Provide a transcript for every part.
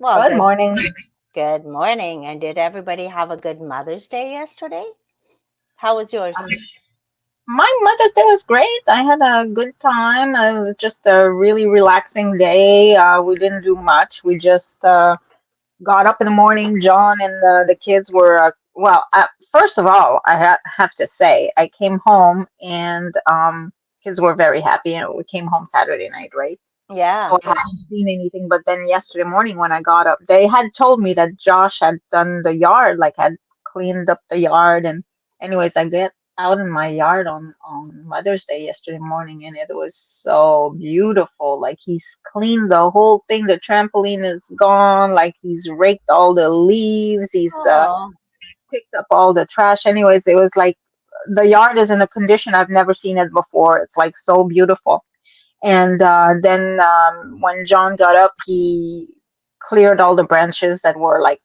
Well, Good morning. good morning. And did everybody have a good Mother's Day yesterday? How was Um, yours? my Mother's Day was great. I had a good time. It was just a really relaxing day. We didn't do much. We just got up in the morning. John and the kids were, first of all, have to say, I came home and kids were very happy. We came home Saturday night, right? So Yeah. I hadn't seen anything. But then yesterday morning when I got up, they had told me that Josh had done the yard, like had cleaned up the yard. And anyways, I get out in my yard on Mother's Day yesterday morning, and it was so beautiful. Like he's cleaned the whole thing. The trampoline is gone. Like he's raked all the leaves. He's Oh, picked up all the trash. Anyways, it was like the yard is in a condition I've never seen it before. It's like so beautiful. And then when John got up, he cleared all the branches that were like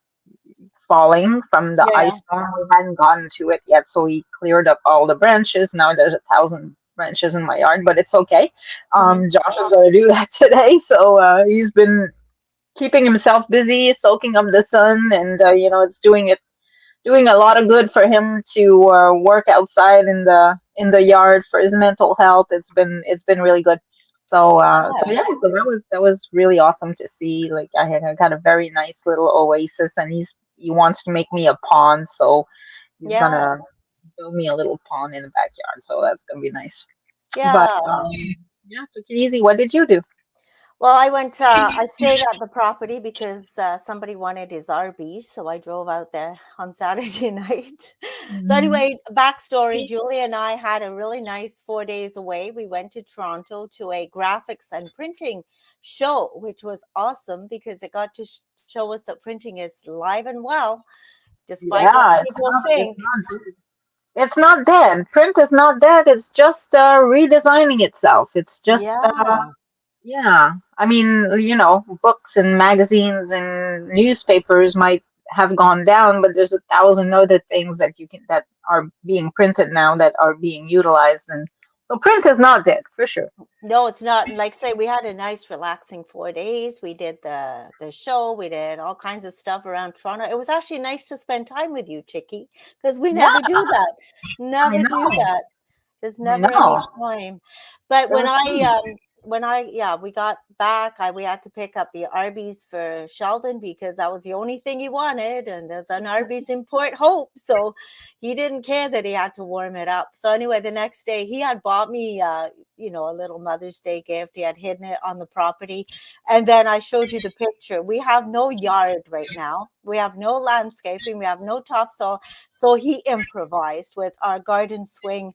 falling from the yeah. ice storm. We hadn't gotten to it yet, so he cleared up all the branches. Now there's 1,000 branches in my yard, but it's okay. Hmm. Josh is going to do that today, so he's been keeping himself busy, soaking up the sun, and it's doing a lot of good for him to work outside in the yard for his mental health. It's been really good. So Yeah. yeah, so that was really awesome to see. Like I got a very nice little oasis, and he wants to make me a pond, so he's Yeah. gonna build me a little pond in the backyard. So that's gonna be nice. But Yeah. yeah, took it easy. What did you do? Well, I stayed at the property because somebody wanted his Arby's. So I drove out there on Saturday night. So, Mhm. anyway, backstory Julia and I had a really nice 4 days away. We went to Toronto to a graphics and printing show, which was awesome because it got to show us that printing is live and well, despite what Yeah, it's people not. It's think. not. It's not dead. Print is not dead. It's just redesigning itself. It's just, Yeah. yeah. I mean, books and magazines and newspapers might have gone down, but there's 1,000 other things that are being printed now that are being utilized, and so print is not dead for sure. No, it's not. And like say, we had a nice, relaxing 4 days. We did the show. We did all kinds of stuff around Toronto. It was actually nice to spend time with you, Chicky, because we Yeah, never do that. I Never do know. that. There's I never any know. time. But It was fun. yeah, we got back, we had to pick up the Arby's for Sheldon because that was the only thing he wanted, and there's an Arby's in Port Hope, so he didn't care that he had to warm it up. So anyway, the next day he had bought me, a little Mother's Day gift. He had hidden it on the property, and then I showed you the picture. We have no yard right now. We have no landscaping. We have no topsoil. So he improvised with our garden swing,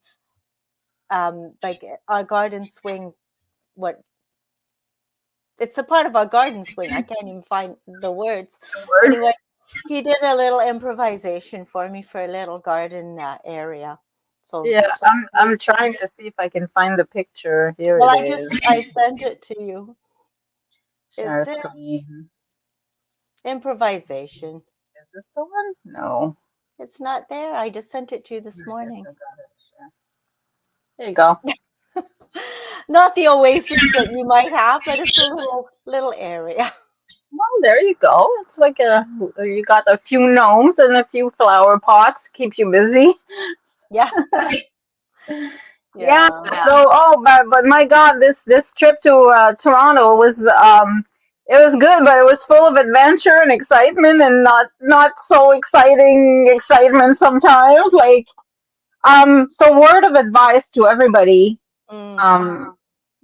like our garden swing, what it's a part of our garden swing. I can't even find the words. The word. Anyway, he did a little improvisation for me for a little garden area. So Yeah, I'm just, trying to see if I can find the picture. Here well, it I is. sent it to you. Share It's it. screen. Improvisation. Is this the one? No. It's not there. I just sent it to you this Yes, morning. I got it. Sure. There you go. Not the oasis that you might have, but it's a little area. Well, there you go. It's like you got a few gnomes and a few flower pots to keep you busy. Yeah. Yeah. Yeah. So, but my God, this trip to Toronto was it was good, but it was full of adventure and excitement, and not so exciting excitement sometimes. Like, so word of advice to everybody, Mm. um,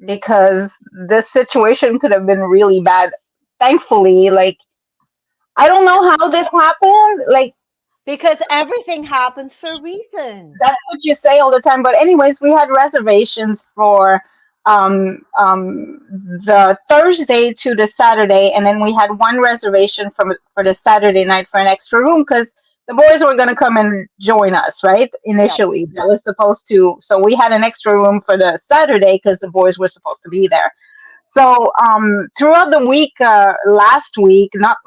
because this situation could have been really bad. Thankfully, like I don't know how this happened. Like Because everything happens for a reason. that's what you say all the time. But anyways, we had reservations for the Thursday to the Saturday, and then we had one reservation for the Saturday night for an extra room because the boys were going to come and join us, right? Yeah. Initially, that was supposed to. So we had an extra room for the Saturday because the boys were supposed to be there. So throughout the week, last week, not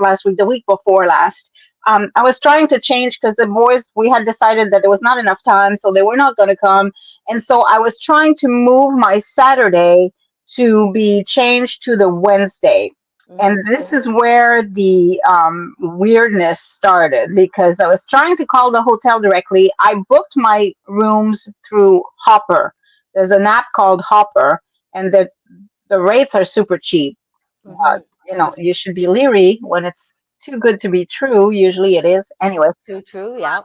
last week, the week before last, I was trying to change because the boys, we had decided that there was not enough time, so they were not going to come. And so I was trying to move my Saturday to be changed to the Wednesday. And Mm-hmm. this is where the weirdness started because I was trying to call the hotel directly. I booked my rooms through Hopper. There's an app called Hopper, and the rates are super cheap. Mm-hmm. But you should be leery when it's too good to be true. Usually it is. Anyways, It's too true. Yeah.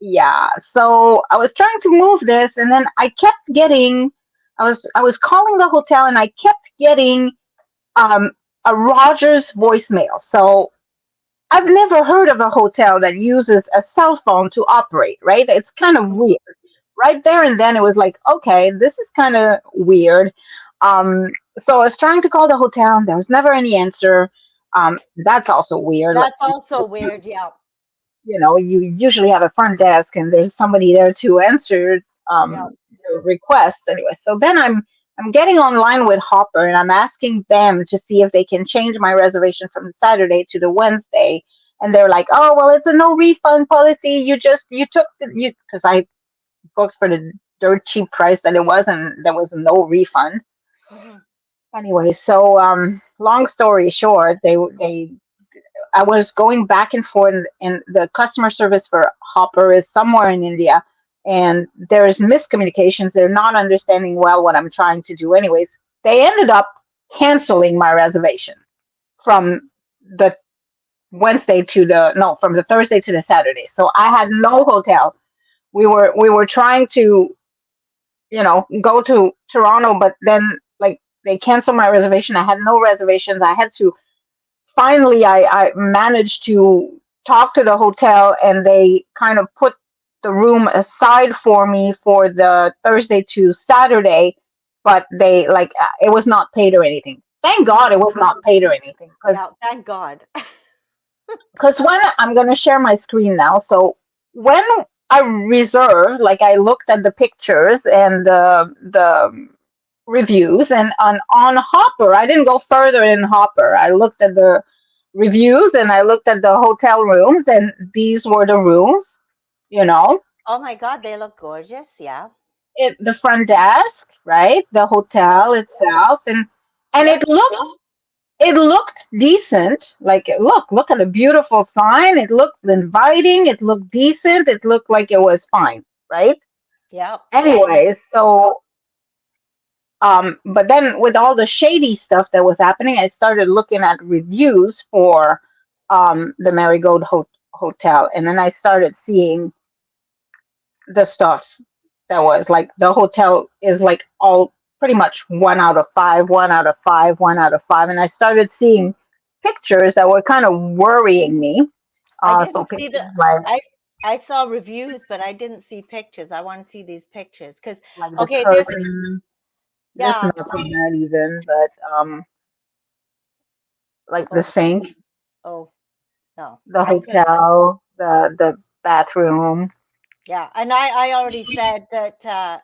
yeah. So I was trying to move this, and then I kept getting. I was calling the hotel, and I kept getting um, a Rogers voicemail. So I've never heard of a hotel that uses a cell phone to operate, right? It's kind of Mhm. weird. Right there and then it was like, okay, this is kind of weird. Um, so I was trying to call the hotel and there was never any answer. That's also weird. Like That's also weird. Yeah. you usually have a front desk and there's somebody there to answer Yeah. the requests anyway. So then I'm getting online with Hopper and I'm asking them to see if they can change my reservation from the Saturday to the Wednesday. And they're like, oh well, it's a no refund policy. You took you because I booked for the dirt cheap price that it was, and there was no refund. Hmm. Anyway, so long story short, they I was going back and forth, and the customer service for Hopper is somewhere in India, and there's miscommunications. They're not understanding well what I'm trying to do. Anyways, they ended up canceling my reservation from the Wednesday to the no, from the Thursday to the Saturday. So I had no hotel. We were trying to go to Toronto, but then like they canceled my reservation. I had no reservations. I had to finally I managed to talk to the hotel and they kind of put the room aside for me for the Thursday to Saturday, but they it was not paid or anything. Thank God Hmm. it was not paid or anything Yeah. Thank God. because when I'm going to share my screen now, so when I reserved, like I looked at the pictures and the reviews, and on Hopper, I didn't go further in Hopper. I looked at the reviews and I looked at the hotel rooms, and these were the rooms. You know, Oh my God, they look gorgeous. Yeah. the front desk, right? The Yep. hotel itself, and Yep. it looked decent. Like, look at the beautiful sign. It looked inviting. It looked decent. It looked like it was fine, right? Yep. Anyways, so but then with all the shady stuff that was happening, I started looking at reviews for the Marigold Hotel, and then I started seeing the stuff that was like the hotel is like all pretty much 1 out of 5, 1 out of 5, 1 out of 5, and I started seeing pictures that were kind of worrying me. I So didn't see pictures the I I saw reviews, but I didn't see pictures. I want to see these pictures because like the okay, this curtain. This yeah. not so bad even, but like the Oh, sink, oh no. the I could hotel, the bathroom. yeah. And I already said that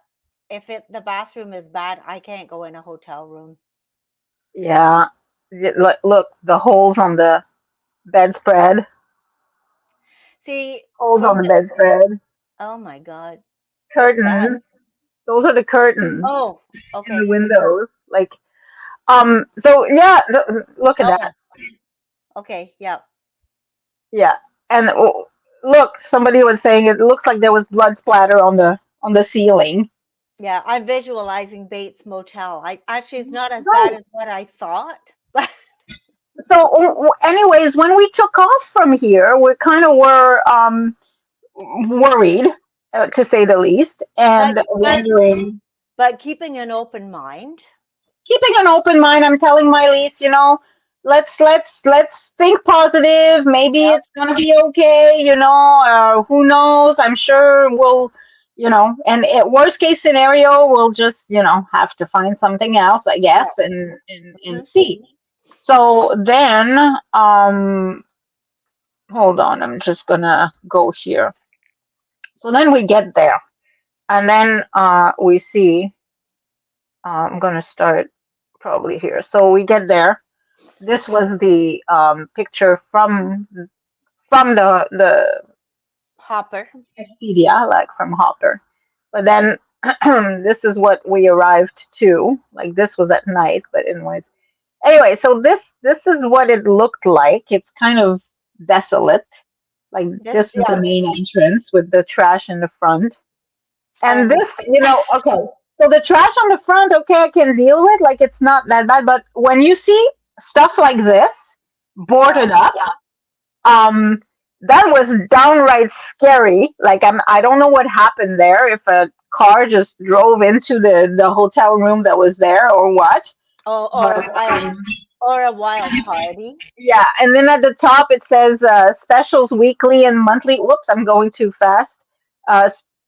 if the bathroom is bad, I can't go in a hotel room. Yeah, look, the holes on the bedspread. See, Holes on from the the bedspread. oh my God. What's that? Curtains. Those are the curtains Oh, in the okay. windows. Like, so yeah, look at that. Oh, okay. Yeah. Yeah, and look, somebody was saying it looks like there was blood splatter on the ceiling. Yeah. I'm visualizing Bates Motel. I actually it's not as bad Right. as what I thought. But So, anyways, when we took off from here, we kind of were worried, to say the least, but and but wondering. but keeping an open mind. Keeping an open mind, I'm telling my lease, let's think positive. Maybe Yep. it's gonna be okay. Who knows? I'm sure we'll. And at worst case scenario, we'll just have to find something else, I Yep. guess, and Mhm. see. So then, hold on, I'm just gonna go here. So then we get there, and then we see. I'm gonna start probably here. So we get there. This was the picture from the Hopper. Expedia, like from Hopper. But then this is what we arrived to. Like this was at night, but anyways. Anyway, so this is what it looked like. It's kind of desolate. Like This, this is the yeah, main entrance with the trash in the front. And and this, okay. So the trash on the front, okay, I can deal with. Like it's not that bad. But when you see stuff like this yeah. boarded up, um, that was downright scary. Like I don't know what happened there. If a car just drove into the hotel room that was there or what. Or But a wild party. yeah, and then at the top it says specials weekly and monthly. Whoops, I'm going too fast.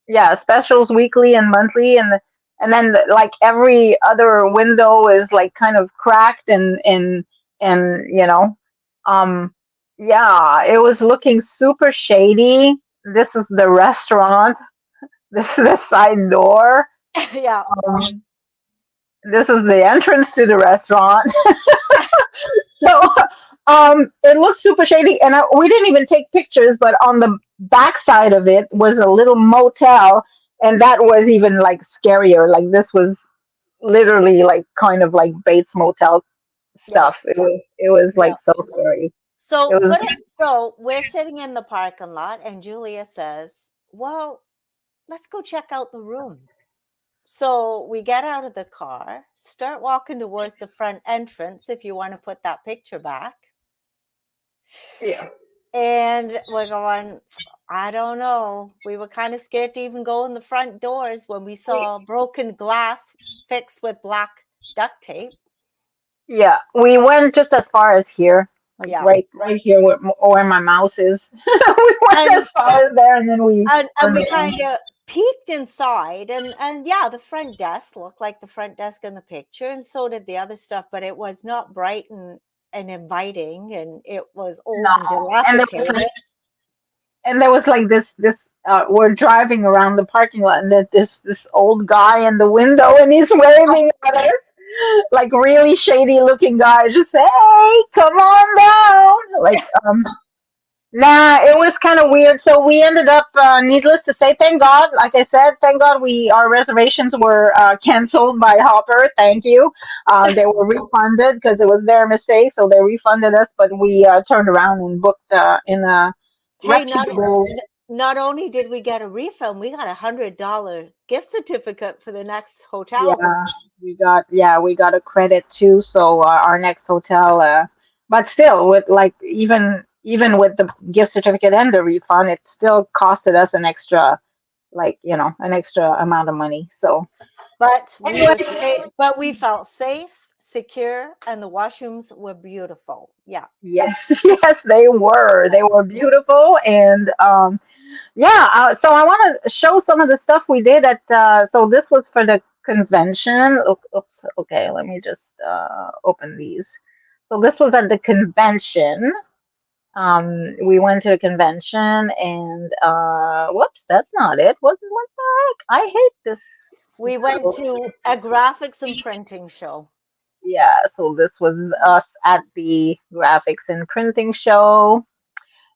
Yeah, specials weekly and monthly, and then like every other window is like kind of cracked and um, yeah, it was looking super shady. This is the restaurant. This is the side door. Yeah. Um, this is the entrance to the restaurant. So it looks super shady, and we didn't even take pictures. But on the backside of it was a little motel, and that was even like scarier. Like this was literally like kind of like Bates Motel Yeah. stuff. It was Yeah. like so scary. It So was so we're sitting in the parking lot and Julia says, "Well, let's go check out the room." So we get out of the car, start walking towards the front entrance if you want to put that picture back. yeah. And we're going, I don't know. We were kind of scared to even go in the front doors when we saw broken glass fixed with black duct tape. Yeah, we went just as far as here, like Yeah. right here where my mouse is. We went And as far as there, and then we and turned we around. kind of peeked inside and yeah, the front desk looked like the front desk in the picture and so did the other stuff, but it was not bright and inviting and it was No, old and and there was like dilapidated. this we're driving around the parking lot, and that this old guy in the window, and he's waving at us, like really shady looking guy, just hey, come on down, like nah, it was kind of weird. So we ended up, needless to say, thank God. Like I said, thank God we our reservations were canceled by Hopper. Thank you. They were refunded because it was their mistake, so they refunded us. But we turned around and booked in a Hey, reputable. not only did we get a refund, we got $100 gift certificate for the next hotel. Yeah, we got a credit too. So our next hotel, but still, with like even with the gift certificate and the refund, it still costed us an extra, like an extra amount of money. So But we anyway, were but we felt safe, secure, and the washrooms were beautiful. Yeah. yes, yes, they were beautiful, and yeah. So I want to show some of the stuff we did at. So this was for the convention. Oops. Okay, let me just open these. So this was at the convention. We went to the convention, and whoops, that's not it. What the heck? I hate this. We went to a graphics and printing show. Yeah, so this was us at the graphics and printing show.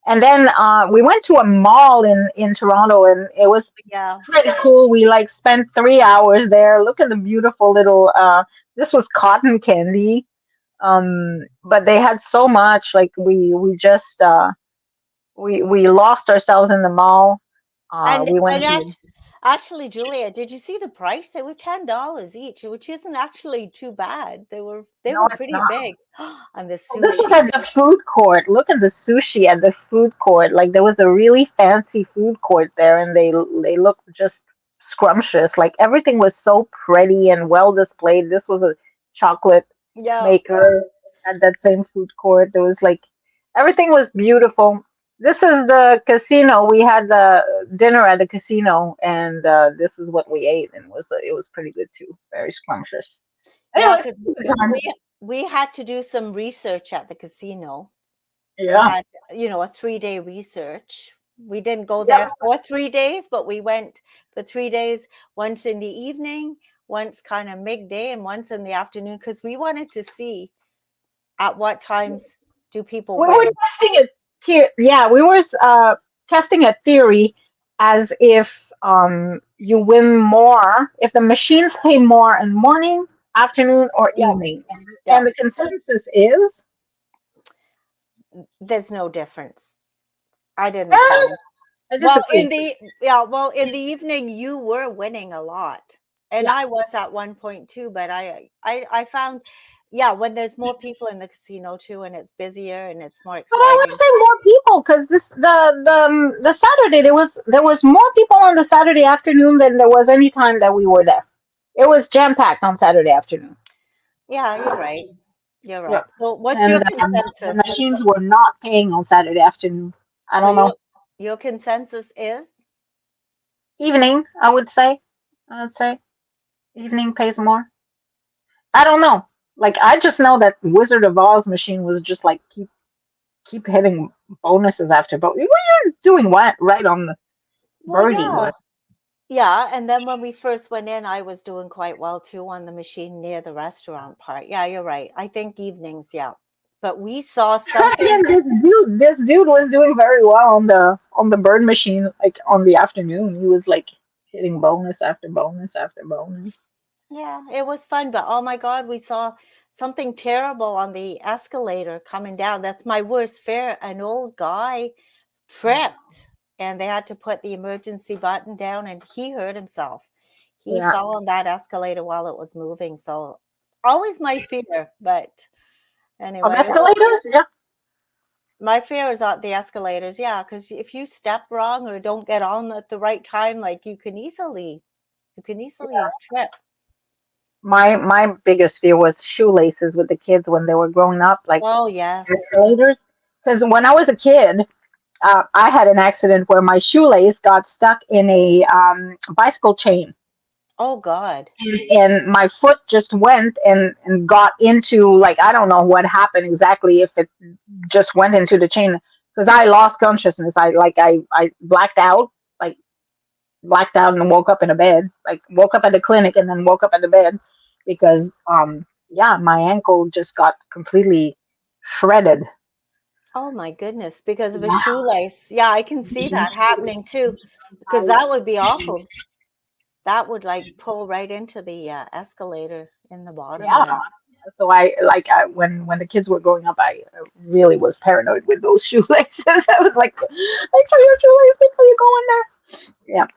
And then we went to a mall in Toronto, and it was Yeah. pretty cool. We like spent 3 hours there. Look at the beautiful little. This was cotton candy, but they had so much. Like we just we lost ourselves in the mall. And We went and to. actually, Julia, did you see the price? They were $10 each, which isn't actually too bad. They No, were it's pretty not. big. And the Well, this was sushi. at the food court. Look at the sushi at the food court. Like there was a really fancy food court there, and they looked just scrumptious. Like everything was so pretty and well displayed. This was a chocolate Yeah. maker at that same food court. There was like everything was beautiful. This is the casino. We had the dinner at the casino, and this is what we ate, and it was pretty good too. Very scrumptious. Yeah, Anyways, because good time. we had to do some research at the casino. We Yeah. had, a 3-day research. We didn't go there Yep. for 3 days, but we went for 3 days, once in the evening, once kind of midday, and once in the afternoon, because we wanted to see at what times do people We were win. testing a yeah, we were testing a theory as if you win more if the machines pay more in morning, afternoon or Yeah, evening. yeah. And the consensus is, There's no difference. I didn't eh, find. I Well, in disagree. the yeah, well, in the evening you were winning a lot. And Yeah. I was at one point too, but I found yeah, when there's more people in the casino too and it's busier and it's more But I would exciting. say more people because the Saturday there was more people on the Saturday afternoon than there was any time that we were there. It was jam packed on Saturday afternoon. Yeah, you're right. You're Yeah. right. So what's your And the consensus? machines were not paying on Saturday afternoon. I So don't know. your consensus is Evening, I would say. I would say evening pays more. I don't know. Like I just know that Wizard of Oz machine was just like keep hitting bonuses after, but we were doing what right on the well, birdie yeah. was. Yeah, and then when we first went in, I was doing quite well too on the machine near the restaurant part. Yeah, you're right. I think evenings, yeah. But we saw Then something. again, this dude was doing very well on the bird machine, like on the afternoon. He was like hitting bonus after bonus after bonus. Yeah, it was fun, but oh my God, we saw something terrible on the escalator coming down. That's my worst fear. An old guy tripped and they had to put the emergency button down and he hurt himself. He Yeah. fell on that escalator while it was moving. So always my fear, but Of anyway, escalators? Yeah. my fear is on the escalators. Yeah, because if you step wrong or don't get on at the right time, like you can easily trip. My biggest fear was shoelaces with the kids when they were growing up, like Oh yes. escalators. Because when I was a kid, I had an accident where my shoelace got stuck in a bicycle chain, Oh God. and my foot just went and got into, like, I don't know what happened exactly, if it just went into the chain, because I lost consciousness. I blacked out, like blacked out and woke up in a bed, like woke up at the clinic and then woke up at the bed because yeah, my ankle just got completely shredded. Oh my goodness, because of a Yeah. shoelace. Yeah, I can see that happening too, because that would be awful. That would like pull right into the escalator in the bottom Yeah. there. So when the kids were growing up, I really was paranoid with those shoelaces. I was like, make sure your shoelace before you go in there. Yeah.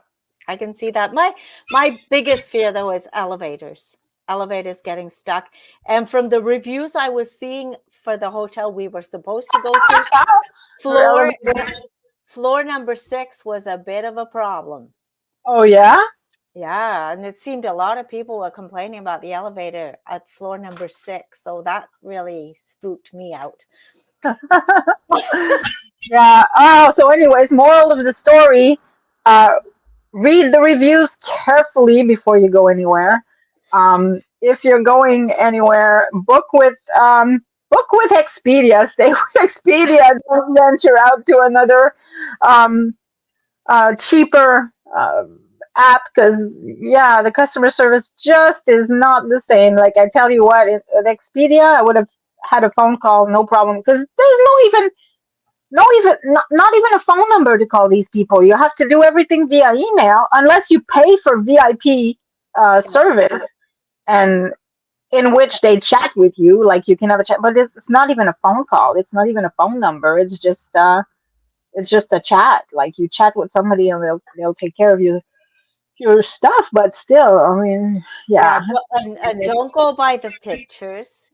I can see that. My biggest fear though is elevators. Elevators getting stuck. And from the reviews I was seeing for the hotel we were supposed to go to, For floor elevators. floor number 6 was a bit of a problem. Oh yeah. Yeah, and it seemed a lot of people were complaining about the elevator at floor number 6, so that really spooked me out. Yeah. Oh, so anyways, moral of the story: uh, read the reviews carefully before you go anywhere. If you're going anywhere, book with Expedia. Stay with Expedia. Don't venture out to another um, cheaper app, because yeah, the customer service just is not the same. Like I tell you what, at Expedia, I would have had a phone call, no problem, because there's not even a phone number to call these people. You have to do everything via email unless you pay for VIP Yeah. service, and in which they chat with you. Like you can have a chat, but it's not even a phone call. It's not even a phone number. It's just a chat. Like you chat with somebody and they'll take care of your stuff. But still, I mean, Yeah, yeah. and don't go by the pictures.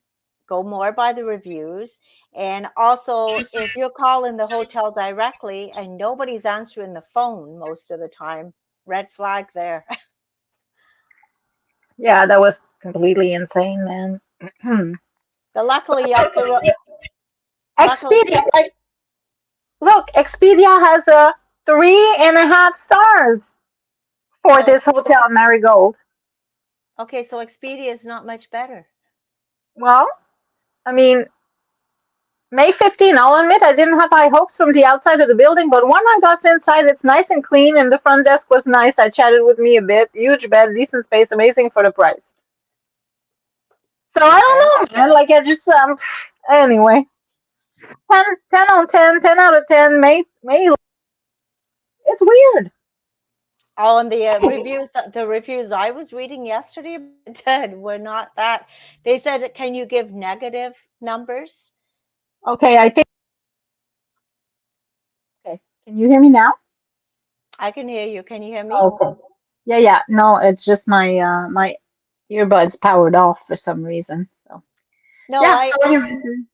Go more by the reviews. And also, if you're calling the hotel directly and nobody's answering the phone most of the time, red flag there. Yeah, that was completely insane, man. But luckily, up the luckily, Expedia, like, look, Expedia has a 3.5 stars for so this hotel, Marigold. okay, so Expedia is not much better. Well, I mean, May 15, I'll admit I didn't have high hopes from the outside of the building, but when I got inside, it's nice and clean, and the front desk was nice. I chatted with me a bit. Huge bed, decent space, amazing for the price. So I Okay. don't know, man. Like, I just, anyway, 10 on 10, 10 out of 10. May, it's weird. On the reviews, the reviews I was reading yesterday were not that. They said, "Can you give negative numbers?" Okay, I think. Okay, can you hear me now? I can hear you. Can you hear me? Okay. Yeah, yeah. No, it's just my earbuds powered off for some reason. So No, yeah, I so you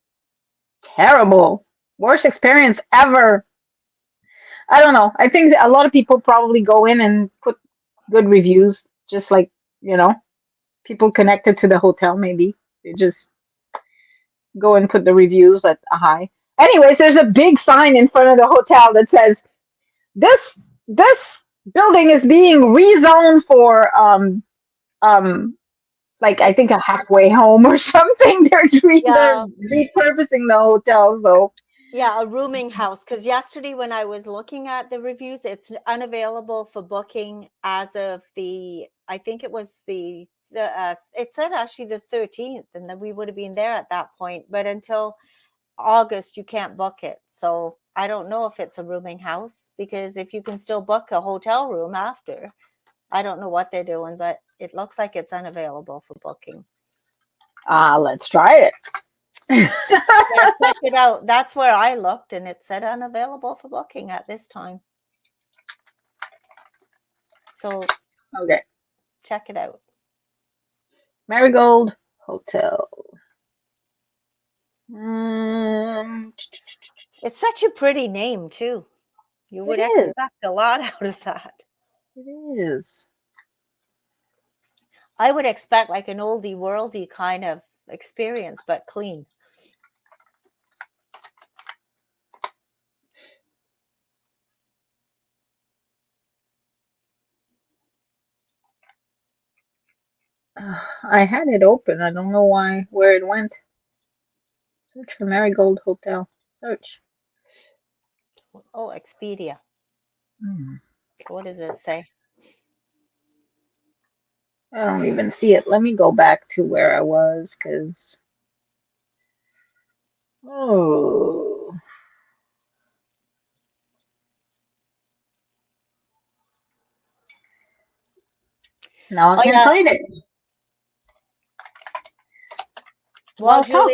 terrible. Worst experience ever. I don't know. I think a lot of people probably go in and put good reviews, just like, you know, people connected to the hotel maybe. They just go and put the reviews at a high. Anyways, there's a big sign in front of the hotel that says this building is being rezoned for um like I like, think a halfway home or something. They're yeah, repurposing the hotel, so yeah, a rooming house. Because yesterday when I was looking at the reviews, it's unavailable for booking as of the. I think it was the. It said actually the 13th, and then we would have been there at that point. But until August, you can't book it. So I don't know if it's a rooming house because if you can still book a hotel room after, I don't know what they're doing, but it looks like it's unavailable for booking. let's try it. Yeah, check it out. That's where I looked and it said unavailable for booking at this time. So Okay. check it out. Marigold Hotel. Um, It's such a pretty name, too. You it would is. expect a lot out of that. It is. I would expect like an oldie worldy kind of experience, but clean. I had it open. I don't know where it went. Search for Marigold Hotel. Search. Oh, Expedia. Hmm. What does it say? I don't even see it. Let me go back to where I was, because oh, now I Oh can't yeah. find it. While Well,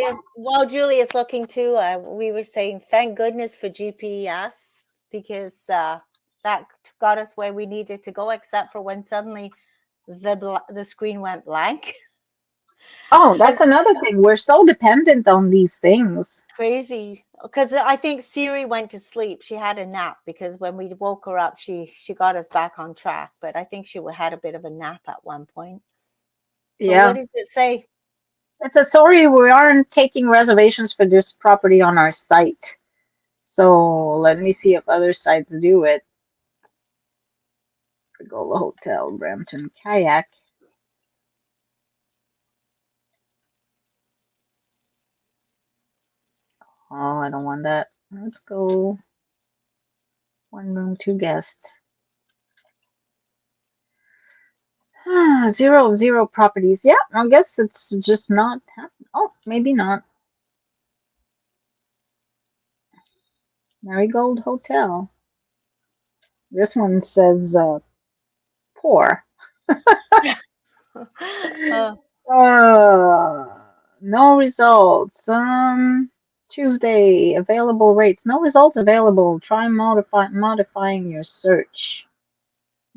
talk. Julia's looking too, we were saying thank goodness for GPS because that got us where we needed to go, except for when suddenly the screen went blank. Oh, that's another thing. We're so dependent on these things. Crazy, because I think Siri went to sleep. She had a nap because when we woke her up, she got us back on track. But I think she had a bit of a nap at one point. So what Yeah. does it say? It's a sorry, we aren't taking reservations for this property on our site. So let me see if other sites do it. Pergola Hotel, Brampton Kayak. Oh, I don't want that. Let's go. One room, two guests. Zero, zero properties. Yeah, I guess it's just not happening. Oh, maybe not. Marigold Hotel. This one says poor. uh, Uh, no results. Tuesday, available rates. No results available. Try modifying your search.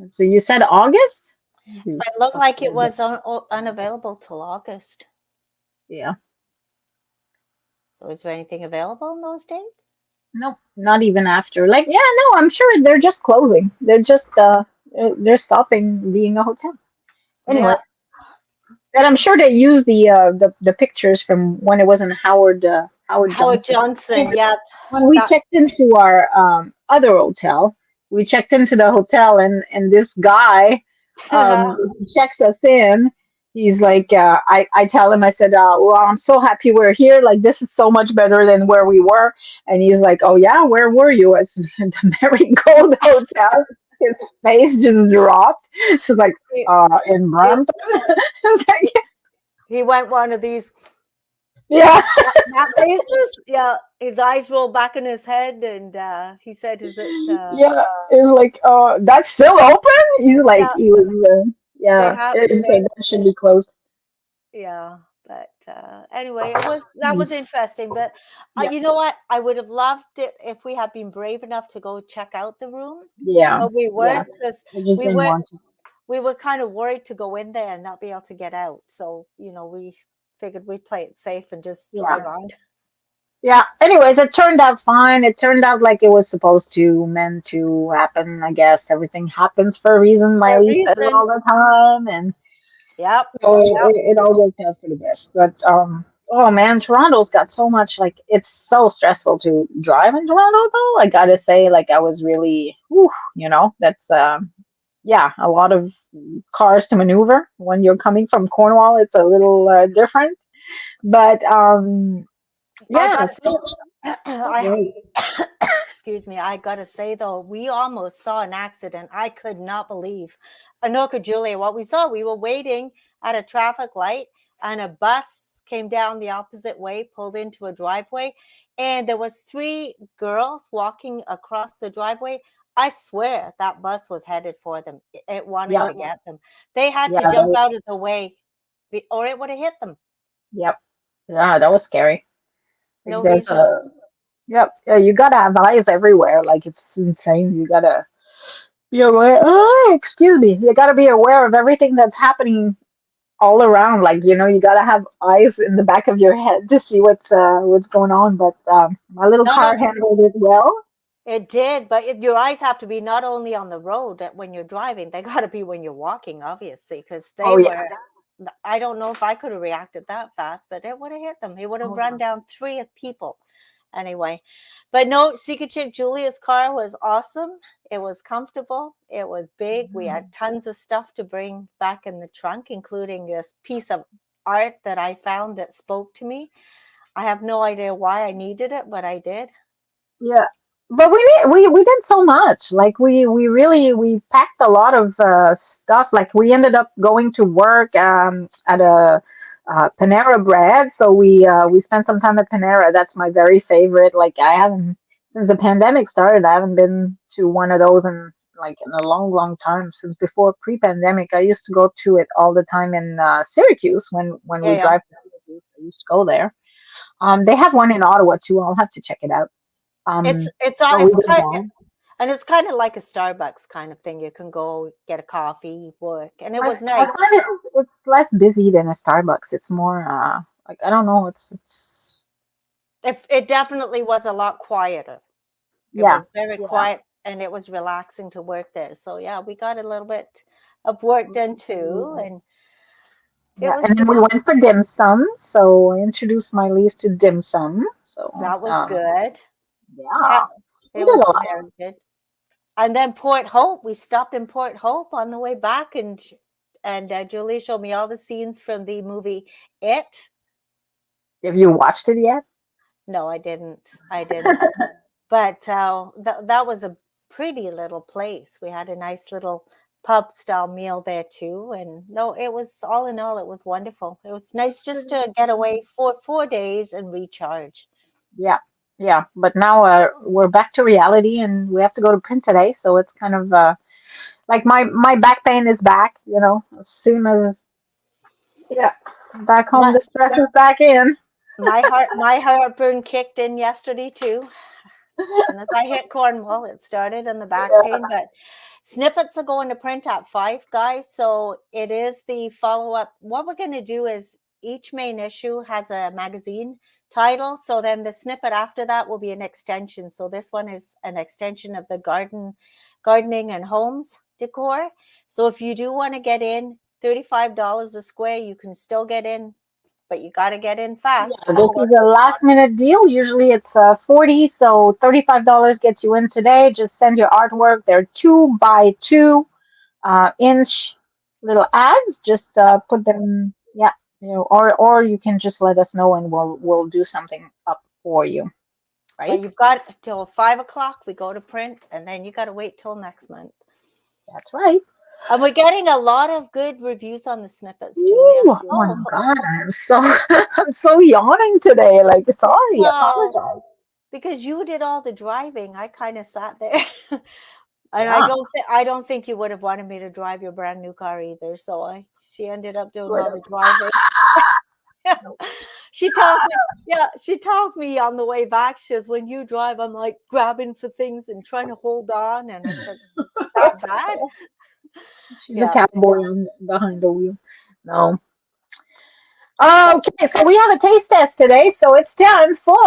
So you said August? it Use looked like it October. was unavailable till August. Yeah. So is there anything available in those dates? Nope. Not even after. Like, yeah, no, I'm sure they're just closing. They're stopping being a hotel. Anyway, Yeah, and I'm sure they use the pictures from when it was in Howard Howard Johnson. Johnson. Yeah, When we that. checked into our other hotel, we checked into the hotel, and this guy checks us in. He's like, I tell him, I said, well, I'm so happy we're here. Like, this is so much better than where we were. And he's like, oh, yeah, where were you? I said, the Marigold Hotel. His face just dropped. He's like, he, in he Brampton. It's like, he went one of these. Yeah, That faceless, yeah, his eyes rolled back in his head, and he said, "Is it?" yeah. It's like, that's still open. He's like, Yeah, he was, they yeah. have It's they like that should be closed. yeah, but anyway, it was that Mm. was interesting. But Yeah, you know what? I would have loved it if we had been brave enough to go check out the room, yeah, but we yeah. weren't because I just we didn't were want to. we were kind of worried to go in there and not be able to get out. So we figured we'd play it safe and just Yeah. drive on. Yeah. Anyways, it turned out fine. It turned out like it was supposed to, meant to happen. I guess everything happens for a reason. For a Miley says reason. all the time, and Yep. so Yep. it all worked out for the best. But oh man, Toronto's got so much. Like it's so stressful to drive in Toronto, though. I gotta say, like I was really, whew, that's yeah, a lot of cars to maneuver when you're coming from Cornwall. It's a little different, but I yeah, got so I great. excuse me, I gotta say though, we almost saw an accident. I could not believe. Anoka Julia, what we saw, we were waiting at a traffic light and a bus came down the opposite way, pulled into a driveway, and there was three girls walking across the driveway. I swear that bus was headed for them. It wanted Yeah, to get them. They had yeah, to jump out of the way or it would have hit them. yep, yeah, that was scary. Like No there's reason. a, yep, yeah, you gotta have eyes everywhere. Like it's insane. You gotta be aware. Oh, excuse me. You gotta be aware of everything that's happening all around. Like you gotta have eyes in the back of your head to see what's going on. But my little Not car handled it well. It did, but your eyes have to be not only on the road when you're driving, they got to be when you're walking, obviously, because Oh they yeah. were. I don't know if I could have reacted that fast, but it would have hit them. It would have Oh run yeah. down three people anyway. But no, Secret Chick Julia's car was awesome. It was comfortable. It was big. We had Mhm. tons of stuff to bring back in the trunk, including this piece of art that I found that spoke to me. I have no idea why I needed it, but I did. Yeah, but we did so much. Like we really we packed a lot of stuff. Like we ended up going to work at a Panera Bread, so we spent some time at Panera. That's my very favorite. Like I haven't since the pandemic started. I haven't been to one of those in a long, long time. Since before pre-pandemic, I used to go to it all the time in Syracuse when Yeah, we yeah. drive to Syracuse. I used to go there. They have one in Ottawa too. I'll have to check it out. But we It's did kind that. and it's kind of like a Starbucks kind of thing. You can go get a coffee, work, and it I, was I nice. find it's less busy than a Starbucks. It's more like I don't know. It's It definitely was a lot quieter. It yeah, was very yeah. quiet and it was relaxing to work there. So yeah, we got a little bit of work done too, Absolutely. and it Yeah, and was then we went for dim sum. So I introduced my lease to dim sum. So that was good. Ha- yeah, we It did a was lot. very good. And then Port Hope, we stopped in Port Hope on the way back, and Julie showed me all the scenes from the movie It. Have you watched it yet? No, I didn't. I didn't. But that was a pretty little place. We had a nice little pub style meal there too. And no, it was all in all, it was wonderful. It was nice just to get away for 4 days and recharge. Yeah, yeah. But now we're back to reality, and we have to go to print today. So it's kind of like my back pain is back. As soon as yeah, back home, My the stress is back in. my heartburn kicked in yesterday too. As soon as I hit Cornwall, it started in the back pain. But snippets are going to print at 5, guys. So it is the follow up. What we're going to do is each main issue has a magazine title. So then the snippet after that will be an extension. So this one is an extension of the gardening and homes decor. So if you do want to get in, $35 a square, you can still get in, but you got to get in fast Yeah, this before. is a last minute deal. Usually it's 40, so $35 gets you in today. Just send your artwork. They're 2 by 2 inch little ads. Just put them, yeah, or you can just let us know and we'll do something up for you, But right? you've got till 5 o'clock. We go to print, and then you got to wait till next month. That's right. And we're getting a lot of good reviews on the snippets, Julia. Ooh, oh my Oh, God, I'm so I'm so yawning today. Like, sorry, well, apologize. because you did all the driving, I kind of sat there. And Yeah, I don't think you would have wanted me to drive your brand new car either. So she ended up doing good. all the driving. She tells me, yeah, she tells me on the way back, she says, when you drive, I'm like grabbing for things and trying to hold on. And I said, that bad? She's a Yeah. cowboy on behind the wheel. No. Okay, so we have a taste test today, so it's time for.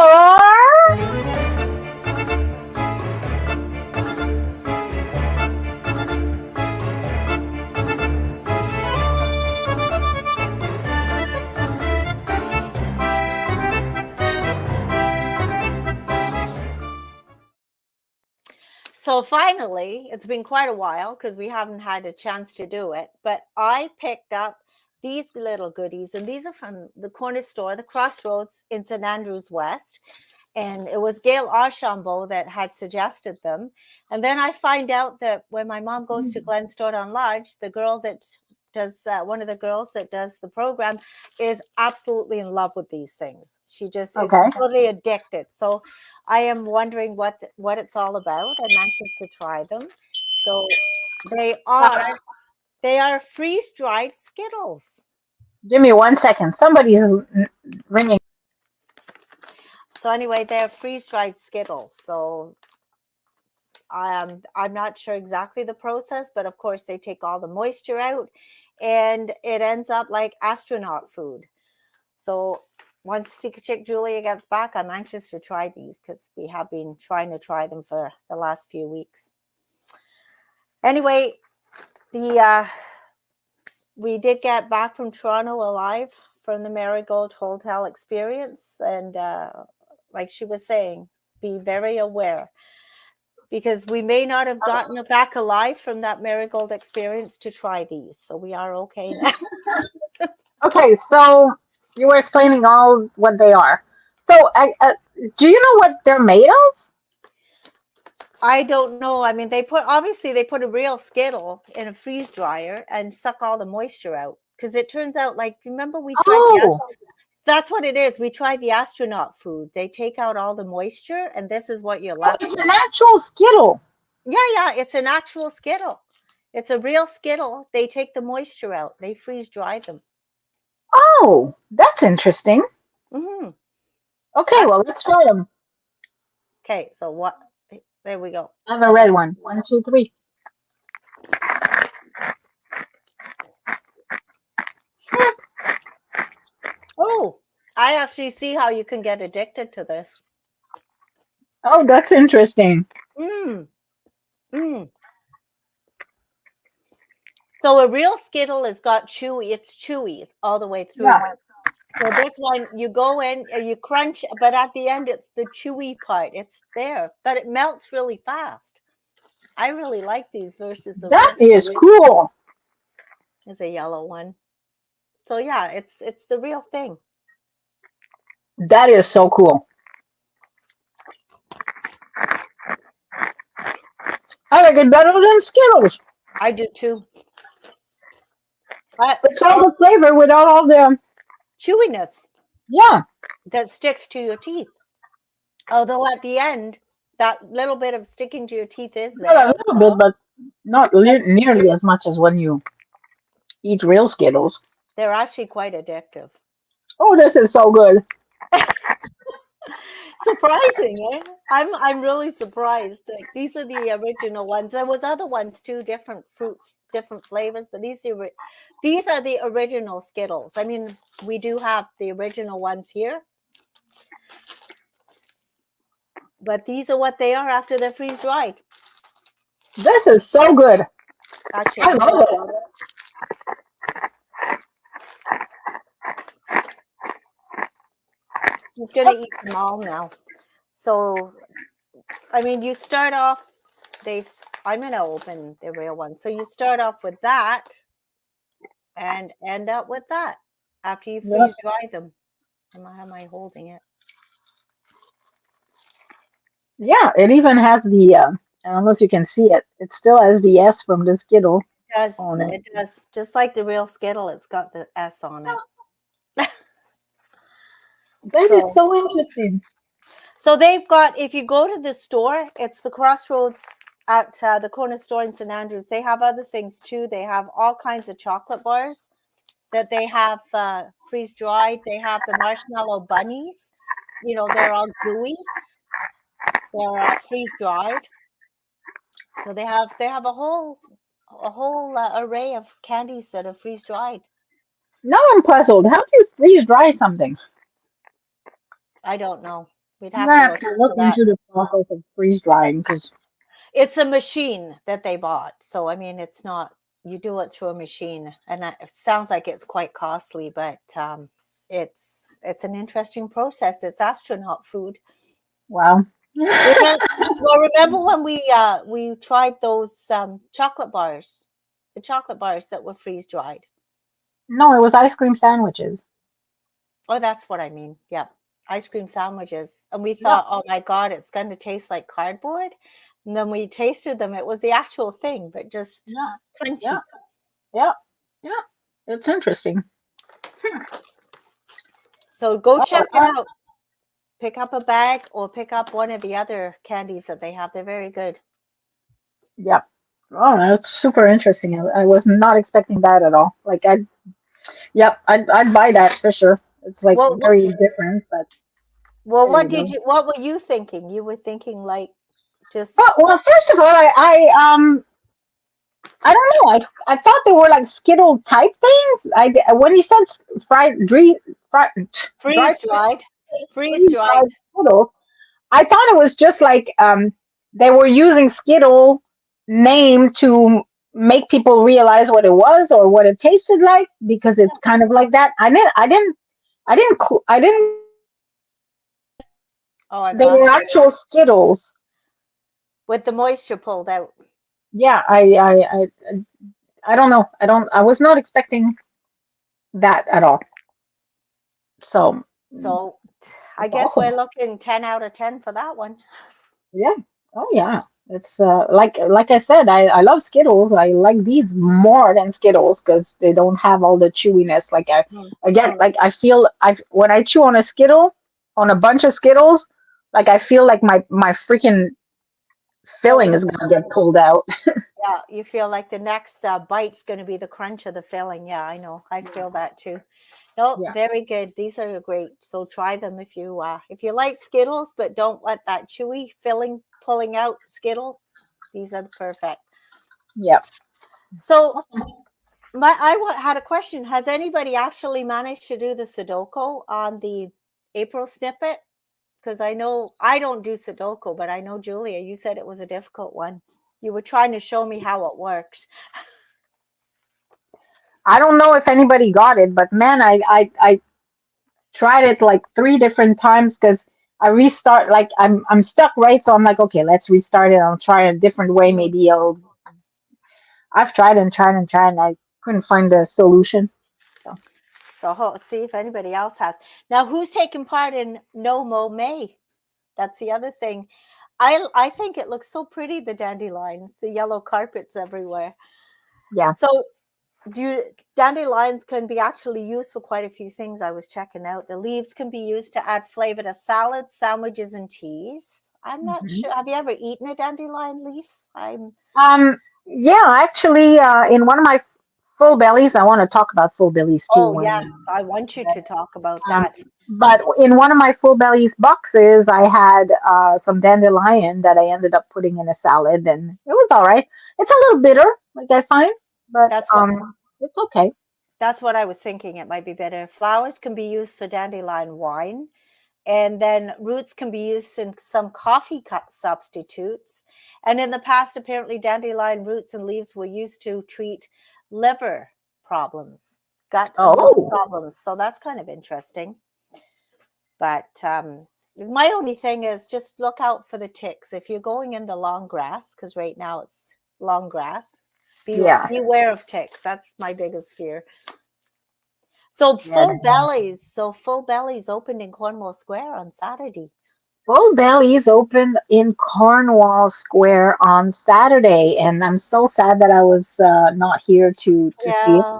So finally, it's been quite a while because we haven't had a chance to do it, but I picked up these little goodies, and these are from the corner store, the Crossroads in St. Andrews West. And it was Gail Archambault that had suggested them. And then I find out that when my mom goes to Glenstone Lodge, the girl that does one of the girls that does the program is absolutely in love with these things. She just is Okay. totally addicted. So I am wondering what it's all about. I'm anxious to try them. So they Uh, are they are freeze dried Skittles. Give me 1 second. Somebody's ringing. So anyway, they're freeze dried Skittles. So I'm not sure exactly the process, but of course they take all the moisture out and it ends up like astronaut food. So once Secret Chick Julia gets back, I'm anxious to try these because we have been trying to try them for the last few weeks. Anyway, the we did get back from Toronto alive from the Marigold Hotel experience, and like she was saying, be very aware because we may not have gotten it back alive from that Marigold experience to try these. So we are okay now. Okay, so you were explaining all what they are. So, do you know what they're made of? I don't know. I mean, they put a real Skittle in a freeze dryer and suck all the moisture out because it turns out like remember we tried Oh, that's what it is. We tried the astronaut food. They take out all the moisture and this is what you're oh, left it's with. an actual Skittle. Yeah, it's an actual Skittle. It's a real Skittle. They take the moisture out. They freeze dry them. Oh, that's interesting. Hmm. Okay, That's well, let's try them. okay. So what? There we go. I have a red one. One, two, three. Oh, I actually see how you can get addicted to this. Oh, that's interesting. Mm, mm. So a real Skittle has got chewy. It's chewy all the way through. Yeah, So this one, you go in, you crunch, but at the end, it's the chewy part. It's there, but it melts really fast. I really like these versus the that red. is cool. Is a yellow one. So yeah, it's the real thing. That is so cool. I like it better than Skittles. I do too. I, It's all the flavor without all the. chewiness Yeah, that sticks to your teeth. Although at the end, that little bit of sticking to your teeth is not there. a little bit, but not But nearly as much as when you eat real Skittles. they're actually quite addictive. Oh, this is so good. Surprising, eh? I'm really surprised. Like these are the original ones. There was other ones too, different fruits, different flavors, but these are the original Skittles. I mean, we do have the original ones here, but these are what they are after they're freeze dried. This is so good. Actually, I love it. she's gonna eat them all now. So, I mean, you start off. I'm gonna open the real one. So you start off with that and end up with that after you Yep. freeze dry them. How am I holding it? Yeah, it even has the. I don't know if you can see it. It still has the S from the Skittle. does. on it. It does. Just like the real Skittle, it's got the S on it. That is So so interesting. so they've got, if you go to the store, it's the Crossroads at the corner store in St. Andrews. They have other things too. They have all kinds of chocolate bars that they have freeze dried. They have the marshmallow bunnies. You know, they're all gooey. They're freeze dried. So they have a whole array of candies that are freeze dried. Now I'm puzzled. How do you freeze dry something? I don't know. We'd I'm have gonna to have look to look into that. into the process of freeze drying because It's a machine that they bought. So I mean, it's not, you do it through a machine, and it sounds like it's quite costly, but it's an interesting process. It's astronaut food. wow. Remember, well, remember when we tried those chocolate bars, the chocolate bars that were freeze dried. No, it was ice cream sandwiches. Oh, that's what I mean. Yep. Ice cream sandwiches. And we Yeah, thought, oh my God, it's going to taste like cardboard. And then we tasted them. It was the actual thing, but just yeah, yeah, crunchy. yeah, yeah. It's interesting. So go Oh, check it out. Pick up a bag or pick up one of the other candies that they have. They're very good. yeah. Oh, that's super interesting. I was not expecting that at all. Like yep, I'd buy that for sure. It's like Well, very different, but well, there you go. what were you thinking? You were thinking like Well, just well, first of all, I don't know. I thought they were like Skittle type things. When he says fried, freeze dried dried. Freeze freeze dried. dried Skittle, I thought it was just like they were using Skittle name to make people realize what it was or what it tasted like because it's kind of like that. I didn't. Oh, I've They were lost you. actual Skittles. With the moisture pulled out. Yeah, I don't know. I was not expecting that at all. So So I it's guess awesome. we're looking 10 out of 10 for that one. Yeah. Oh yeah. It's like I said, I love Skittles. I like these more than Skittles because they don't have all the chewiness. Like Mm. again, like I feel I when I chew on a Skittle, on a bunch of Skittles, like I feel like my freaking filling Filling. is gonna get pulled out. Yeah, you feel like the next bite's going to be the crunch of the filling. Yeah, I know. I Yeah. feel that too. No, Yeah. very good. These are great. So try them if you like Skittles, but don't let that chewy filling pulling out Skittle. These are the perfect. Yeah. So Awesome. had a question. Has anybody actually managed to do the Sudoku on the April snippet? Because I know I don't do Sudoku, but I know Julia, you said it was a difficult one. You were trying to show me how it works. I don't know if anybody got it, but man, I tried it like three different times because I restart like I'm stuck, right? So I'm like, okay, let's restart it. I'll try a different way. Mm. Maybe I've tried and tried and tried and I couldn't find a solution. So So see if anybody else has. Now, who's taking part in No Mo May? That's the other thing. I think it looks so pretty, the dandelions, the yellow carpets everywhere. yeah. So dandelions can be actually used for quite a few things. I was checking out. The leaves can be used to add flavor to salads, sandwiches, and teas. I'm not Hmm. sure. Have you ever eaten a dandelion leaf? I'm Yeah, actually, in one of my full bellies, I want to talk about full bellies too. Oh, When yes, I want you to talk about um, that. but in one of my full bellies boxes, I had some dandelion that I ended up putting in a salad, and it was all right. It's a little bitter, like I find, but That's what it's okay. that's what I was thinking. It might be better. Flowers can be used for dandelion wine, and then roots can be used in some coffee substitutes. And in the past, apparently, dandelion roots and leaves were used to treat liver problems, gut and liver Oh, problems. So that's kind of interesting. But my only thing is just look out for the ticks. If you're going in the long grass, because right now it's long grass, yeah, beware of ticks. That's my biggest fear. So yeah. full bellies opened in Cornwall Square on Saturday. Full Bellies opened in Cornwall Square on Saturday, and I'm so sad that I was not here to see it. Yeah,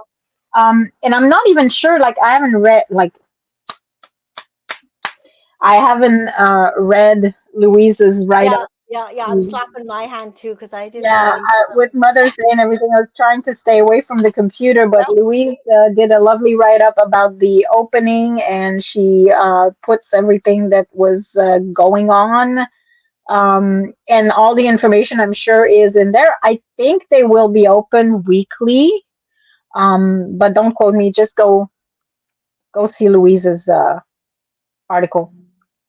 And I'm not even sure. Like I haven't read Louise's write yeah, up. yeah, yeah. I'm slapping my hand too because I didn't Yeah, know either. with Mother's Day and everything, I was trying to stay away from the computer, but Nope. Louise did a lovely write up about the opening, and she puts everything that was going on, and all the information I'm sure is in there. I think they will be open weekly, but don't quote me. Just go see Louise's article.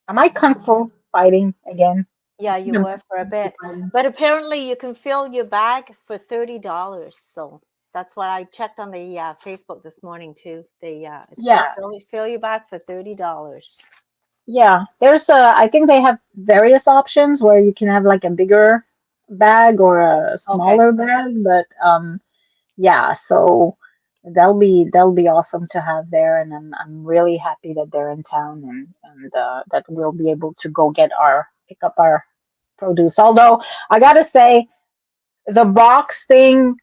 Am I kung fu fighting again? Yeah, I think you I'm were for a kung fu bit, fighting. but apparently you can fill your bag for $30. So that's what I checked on the Facebook this morning too. It's Yeah, fill your bag for $30. yeah. There's I think they have various options where you can have like a bigger bag or a Okay, smaller bag, but yeah, so they'll be awesome to have there, and I'm really happy that they're in town, and that we'll be able to go get our pick up our produce. Although I gotta say, the box thing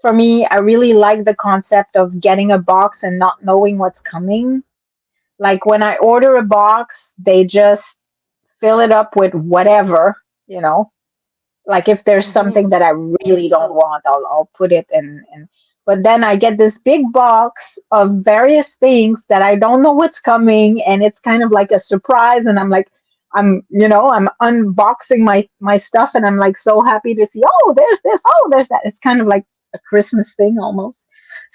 for me, I really like the concept of getting a box and not knowing what's coming. Like when I order a box, they just fill it up with whatever, you know. Like if there's hmm something that I really don't want, I'll put it in. But then I get this big box of various things that I don't know what's coming, and it's kind of like a surprise. And I'm like, I'm unboxing my stuff, and I'm like so happy to see. Oh, there's this. Oh, there's that. It's kind of like a Christmas thing almost.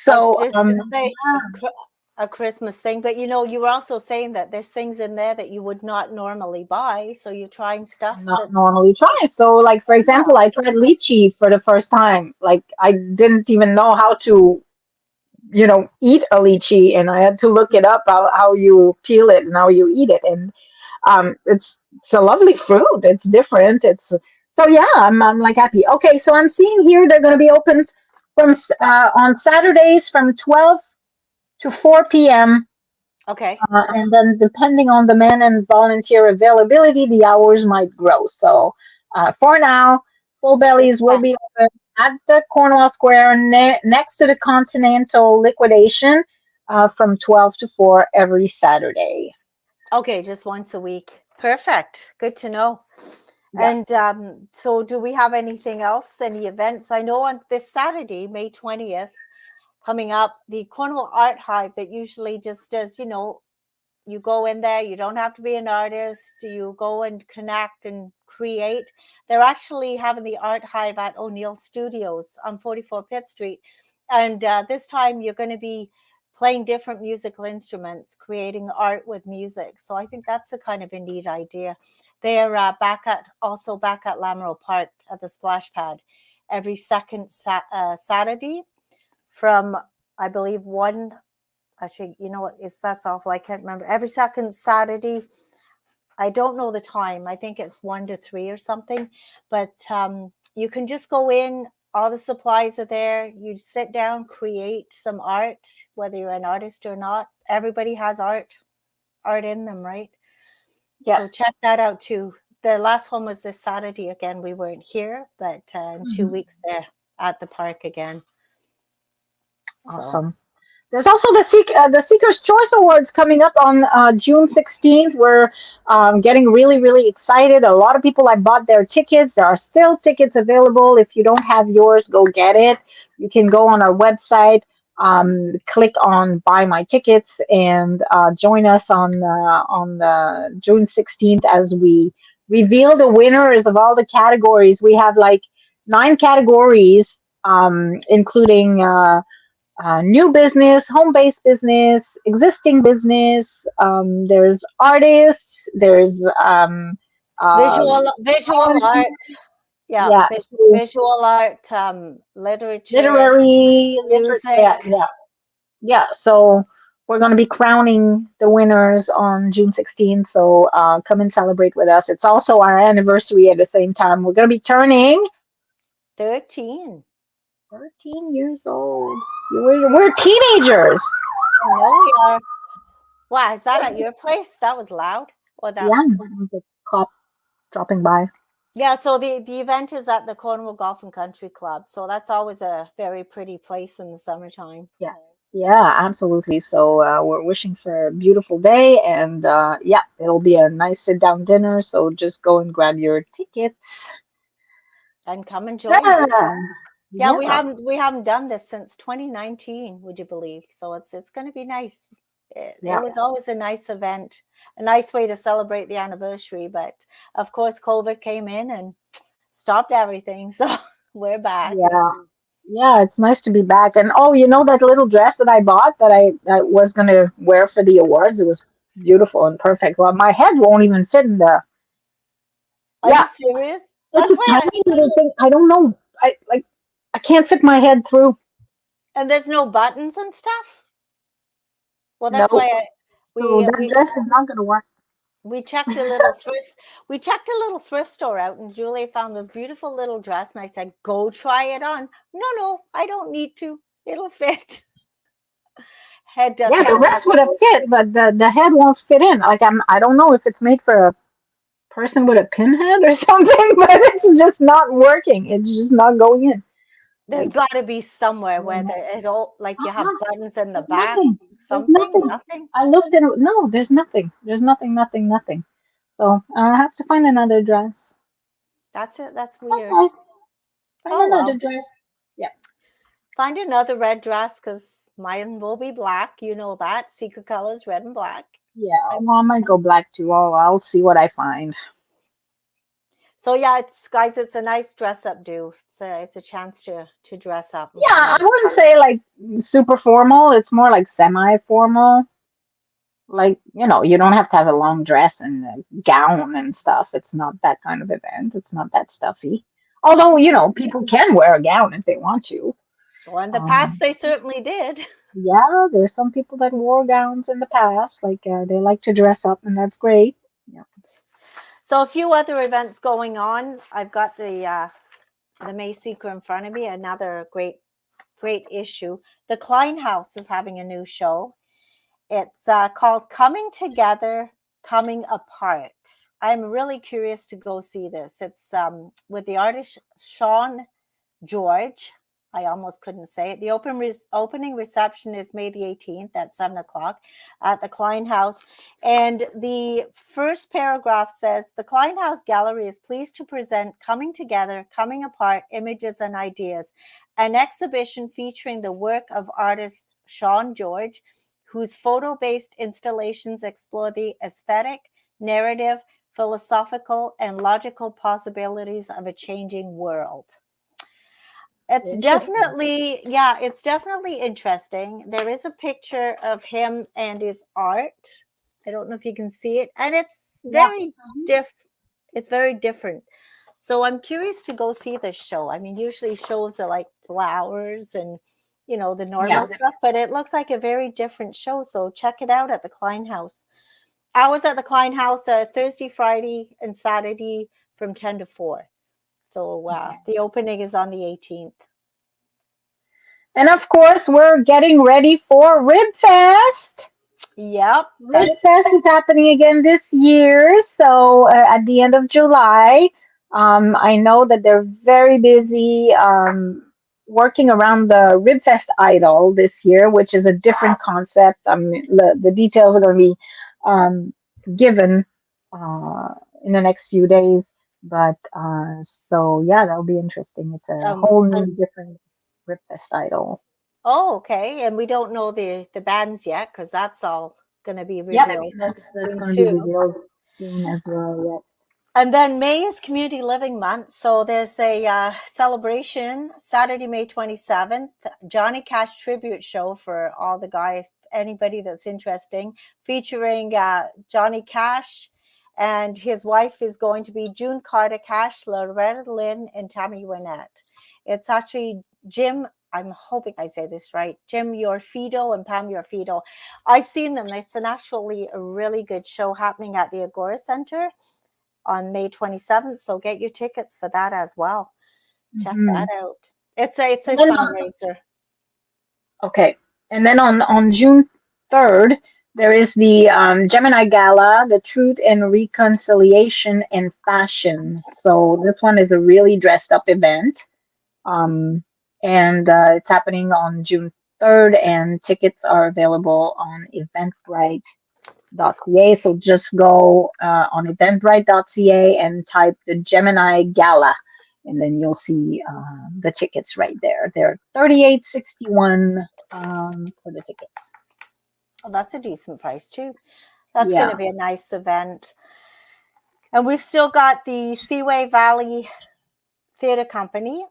I was So just to say yeah, a Christmas thing, but you were also saying that there's things in there that you would not normally buy. So you're trying stuff not that's normally try. So like for yeah, example, I tried lychee for the first time. Like I didn't even know how to eat a lychee, and I had to look it up how you peel it and how you eat it. And it's a lovely fruit. It's different. It's so yeah, I'm like happy. Okay, so I'm seeing here they're going to be open on Saturdays from 12 to 4 p.m. okay. And then depending on demand and volunteer availability, the hours might grow. So for now, full bellies will Perfect. be open at the Cornwall Square next to the Continental liquidation from 12 to 4 every Saturday. Okay, just once a week. Perfect. Good to know. Yeah. And so, do we have anything else? Any events? I know on this Saturday, May 20th, coming up, the Cornwall Art Hive that usually just does, you go in there, you don't have to be an artist, you go and connect and create. They're actually having the Art Hive at O'Neill Studios on 44 Pitt Street. And this time you're going to be playing different musical instruments, creating art with music. So I think that's a kind of a neat idea. They're back at Lamoureux Park at the splash pad every second Saturday from, I believe, one. Actually, you know what? That's awful. I can't remember. Every second Saturday, I don't know the time. I think it's 1 to 3 or something. But you can just go in. All the supplies are there. You sit down, create some art, whether you're an artist or not. Everybody has art in them, right? Yeah. So check that out too. The last one was this Saturday again. We weren't here, but in Mhm. 2 weeks there at the park again. So Awesome. There's also the Seeker's Choice Awards coming up on June 16th. We're getting really, really excited. A lot of people have bought their tickets. There are still tickets available. If you don't have yours, go get it. You can go on our website, click on Buy My Tickets, and join us on June 16th as we reveal the winners of all the categories. We have like 9 categories, including. New business, home-based business, existing business. There's artists. There's visual art. Yeah, yeah, so visual art, literature, yeah, music. yeah, yeah. So we're gonna be crowning the winners on June 16th. So come and celebrate with us. It's also our anniversary at the same time. We're gonna be turning 13. 13 years old. We're teenagers. I know we are. Wow, is that at your place? That was loud. Or that Yeah, cop dropping by. Yeah, so the event is at the Cornwall Golf and Country Club. So that's always a very pretty place in the summertime. Yeah, yeah, absolutely. So we're wishing for a beautiful day, and yeah, it'll be a nice sit down dinner. So just go and grab your tickets. And come and join us. Yeah, Yeah, yeah, we haven't done this since 2019, would you believe? So it's going to be nice. It yeah, was always a nice event, a nice way to celebrate the anniversary. But of course, COVID came in and stopped everything. So we're back. yeah, yeah. It's nice to be back. And oh, you know that little dress that I bought that I was gonna wear for the awards? It was beautiful and perfect. Well, my head won't even fit in the. Are you Yeah, serious? it's That's a why. tiny little thing. I don't know. I can't fit my head through. And there's no buttons and stuff. Well, that's No, why so we that dress is not gonna work. we checked a little thrift store out, and Julia found this beautiful little dress, and I said, "Go try it on." No, I don't need to. It'll fit. Head Yeah, doesn't the go. rest would have fit, but the head won't fit in. Like I don't know if it's made for a person with a pinhead or something, but it's just not working. It's just not going in. There's Like got to be somewhere I don't where know. it all like you have Uh-uh. buttons in the There's back. nothing. There's Something, nothing. nothing. I looked and no, there's nothing. There's nothing, nothing, nothing. So I'll have to find another dress. That's it. That's weird. Okay, find Oh another well. dress. Yeah. Find another red dress because mine will be black. You know that. Secret colors, red and black. Yeah, I'm well, I might go black too. I'll see what I find. So yeah, it's guys, it's a nice dress up do. It's a chance to dress up and Yeah, I come. wouldn't say like super formal. It's more like semi-formal. Like, you don't have to have a long dress and a gown and stuff. It's not that kind of event. It's not that stuffy. Although, people can wear a gown if they want to. Well, in the past Um, they certainly did. yeah, there's some people that wore gowns in the past. Like, they like to dress up, and that's great. Yeah. So a few other events going on. I've got the May Seeker in front of me. Another great issue. The Klein House is having a new show. It's called Coming Together, Coming Apart. I'm really curious to go see this. It's with the artist Sean George. I almost couldn't say it. The opening reception is May the 18th at 7 o'clock at the Klein House. And the first paragraph says the Klein House Gallery is pleased to present Coming Together, Coming Apart Images and Ideas, an exhibition featuring the work of artist Sean George, whose photo based installations explore the aesthetic, narrative, philosophical, and logical possibilities of a changing world. Interesting. It's definitely interesting. There is a picture of him and his art. I don't know if you can see it, and Yeah. Mhm. it's very different. So I'm curious to go see this show. I mean, usually shows are like flowers and the Yeah. normal stuff, but it looks like a very different show. So check it out at the Klein House. I was at the Klein House Thursday, Friday, and Saturday from 10 to 4. So Okay. the opening is on the 18th. And of course, we're getting ready for Rib Fest. Yep, Rib that's Fest is happening again this year, so at the end of July. I know that they're very busy working around the Rib Fest idol this year, which is a different concept. The details are going to be um, given uh, in the next few days, but so yeah, that'll be interesting. It's a whole and new different Rib Fest idol. oh, okay. And we don't know the bands yet because that's all going to be Yep, revealed that's soon going to be too. revealed soon as well. And then May is Community Living Month, so there's a celebration Saturday, May 27th, Johnny Cash tribute show for all the guys, anybody that's interesting, featuring Johnny Cash, and his wife is going to be June Carter Cash, Loretta Lynn, and Tammy Wynette. It's actually Jim. I'm hoping I say this right. Jim Yorfido and Pam Yorfido. I've seen them. It's actually a really good show happening at the Agora Center on May 27th. So get your tickets for that as well. Check Hmm. that out. It's a And then fundraiser. okay, and then on June 3rd, There is the Gemini Gala, the Truth and Reconciliation in Fashion. So this one is a really dressed up event. Um, and it's happening on June 3rd, and tickets are available on eventbrite.ca. So just go on eventbrite.ca and type the Gemini Gala, and then you'll see the tickets right there. They're 38.61 for the tickets. Oh, that's a decent price too. That's going to Yeah. be a nice event. And we've still got the Seaway Valley Theatre Company,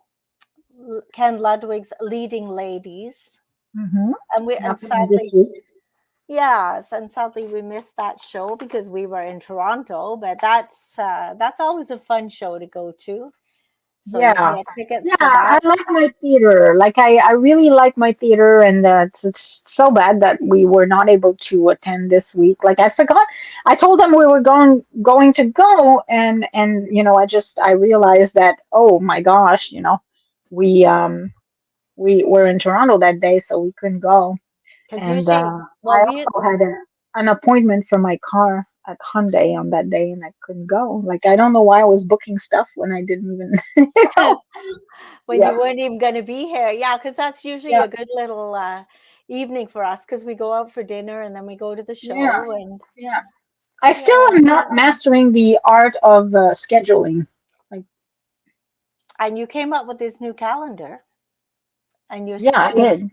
Ken Ludwig's Leading Ladies. Mm-hmm. And Happening this sadly, week. yes, and sadly we missed that show because we were in Toronto, but that's always a fun show to go to. So you can Yeah. get tickets Yeah, for I that. like my theater. Like I really like my theater, and it's so bad that we were not able to attend this week. Like I forgot, I told them we were going to go, and I realized that, oh my gosh, we we were in Toronto that day, so we couldn't go. Because And usually, I well, we also had an appointment for my car at Hyundai on that day, and I couldn't go. Like I don't know why I was booking stuff when I didn't even, know. when Yeah. you weren't even going to be here. Yeah, because that's usually Yeah. a good little evening for us because we go out for dinner and then we go to the Yeah. show and Yeah. I still yeah. am not mastering the art of scheduling. Like, And you came up with this new calendar and yeah, I did,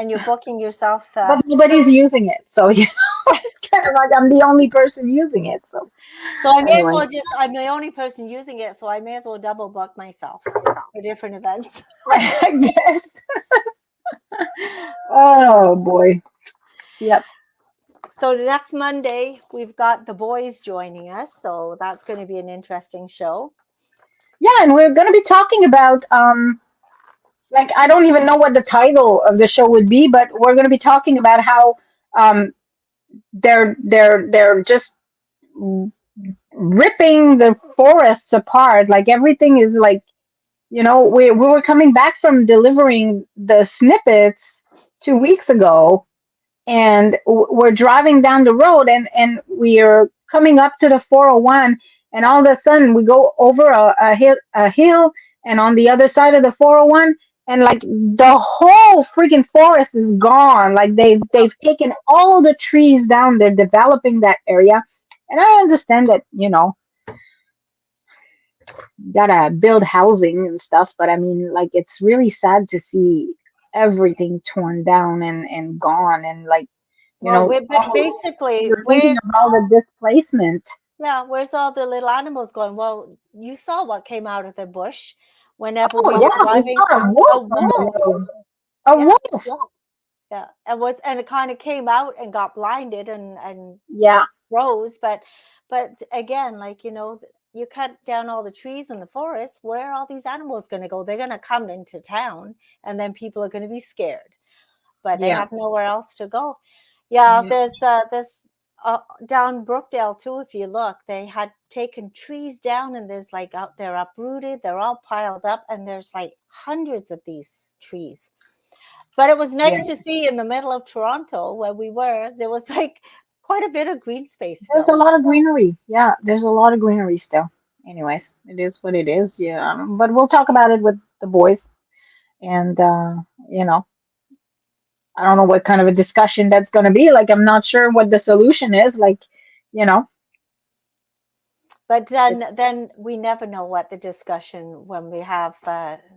you're booking yourself. but nobody's using it. So, it's kind of like I'm the only person using it. So, So I may as anyway, well just, I'm the only person using it, so I may as well double book myself for different events. I guess. Oh boy. Yep. So next Monday, we've got the boys joining us. So that's going to be an interesting show. Yeah, and we're going to be talking about like I don't even know what the title of the show would be, but we're going to be talking about how um they're just ripping the forests apart. Like everything is like, we were coming back from delivering the snippets 2 weeks ago, and we're driving down the road, and we are coming up to the 401, and all of a sudden we go over a hill, and on the other side of the 401, and like the whole freaking forest is gone. Like they've taken all the trees down. They're developing that area, and I understand that, gotta build housing and stuff, but I mean, like, it's really sad to see everything torn down and gone, and like, Well, we're all, basically, you're thinking of all the displacement. where's all the little animals going? Well, you saw what came out of the bush whenever Oh we were yeah, we driving. saw a A wolf on the wolf. road. A Yeah, wolf. yeah. And it kind of came out and got blinded and Yeah, like froze. But again, like you cut down all the trees in the forest. Where are all these animals going to go? They're going to come into town, and then people are going to be scared. But they yeah, have nowhere else to go. Yeah, yeah, there's down Brookdale too. If you look, they had taken trees down, and there's like out they're uprooted. They're all piled up, and there's like hundreds of these trees. But it was yeah. nice to see in the middle of Toronto where we were. There was like quite a bit of green space There's a still. lot of greenery. Yeah, there's a lot of greenery still. Anyways, it is what it is. Yeah, but we'll talk about it with the boys, and you know, I don't know what kind of a discussion that's going to be. Like, I'm not sure what the solution is. Like, you know, But it, then we never know what the discussion when we have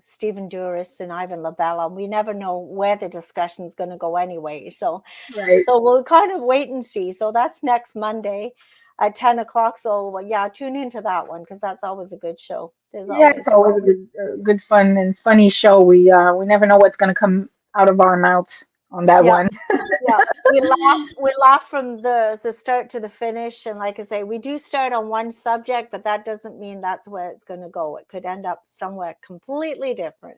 Stephen Duris and Ivan Labella. We never know where the discussion's going to go anyway. So right. so we'll kind of wait and see. So that's next Monday at 10 o'clock. So yeah, tune into that one because that's always a good show. There's Yeah, it's always always a good fun and funny show. We never know what's going to come out of our mouths on that yeah. one. Yeah, we laugh from the start to the finish, and like I say, we do start on one subject, but that doesn't mean that's where it's going to go. It could end up somewhere completely different.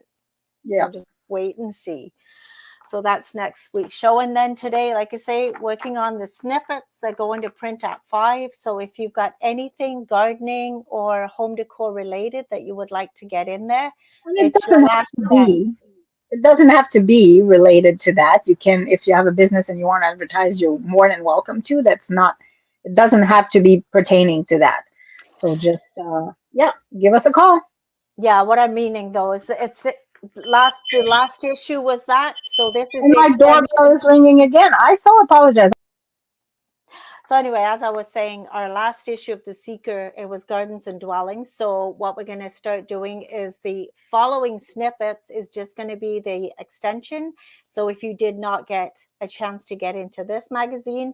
Yeah. We'll just wait and see. So that's next week's show. And then today, like I say, working on the snippets that go into print at 5. So if you've got anything gardening or home decor related that you would like to get in there, And it it's your doesn't have last to be. chance. it doesn't have to be related to that. You can, if you have a business and you want to advertise, you're more than welcome to. That's not, it doesn't have to be pertaining to that. So just, yeah, give us a call. Yeah, what I'm meaning though is that it's the last issue was that. So this is And the my doorbell extension. is ringing again. I so apologize. So anyway, as I was saying, our last issue of the Seeker, it was gardens and dwellings. So what we're going to start doing is the following snippets is just going to be the extension. So if you did not get a chance to get into this magazine,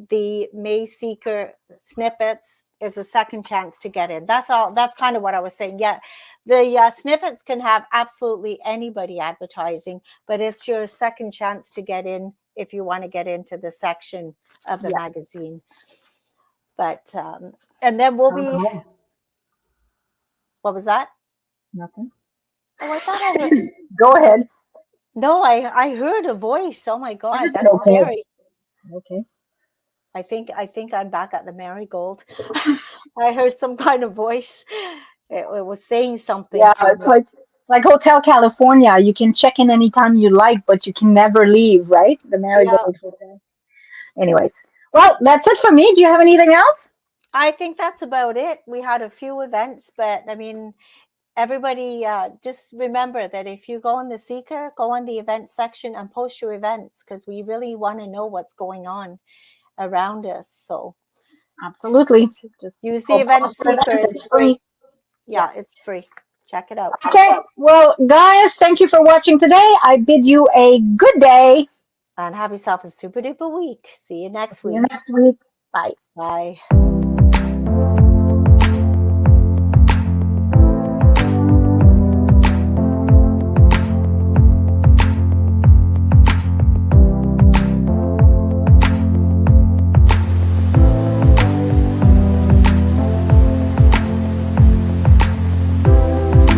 the May Seeker snippets is a second chance to get in. That's all. That's kind of what I was saying. Yeah, the snippets can have absolutely anybody advertising, but it's your second chance to get in if you want to get into the section of the Yeah. magazine. But and then we'll be. Oh, What was that? nothing. Oh, I thought I heard. Go ahead. No, I heard a voice. Oh my I God, just said that's okay. scary. Okay. I think I'm back at the Marigold. I heard some kind of voice. It was saying something Yeah, to me. it's like Hotel California. You can check in anytime you like, but you can never leave, right? The Yeah, Marigold Hotel. Anyways, well, that's it for me. Do you have anything else? I think that's about it. We had a few events, but I mean, everybody just remember that if you go on the Seeker, go on the event section and post your events because we really want to know what's going on around us. So Absolutely. Just use the go event post your Seeker. events. It's It's free. free. Yeah. Yeah, it's free. Check it out. Okay. Well, guys, thank you for watching today. I bid you a good day. And have yourself a super duper week. See you I'll next see you week. next week. Bye. Bye.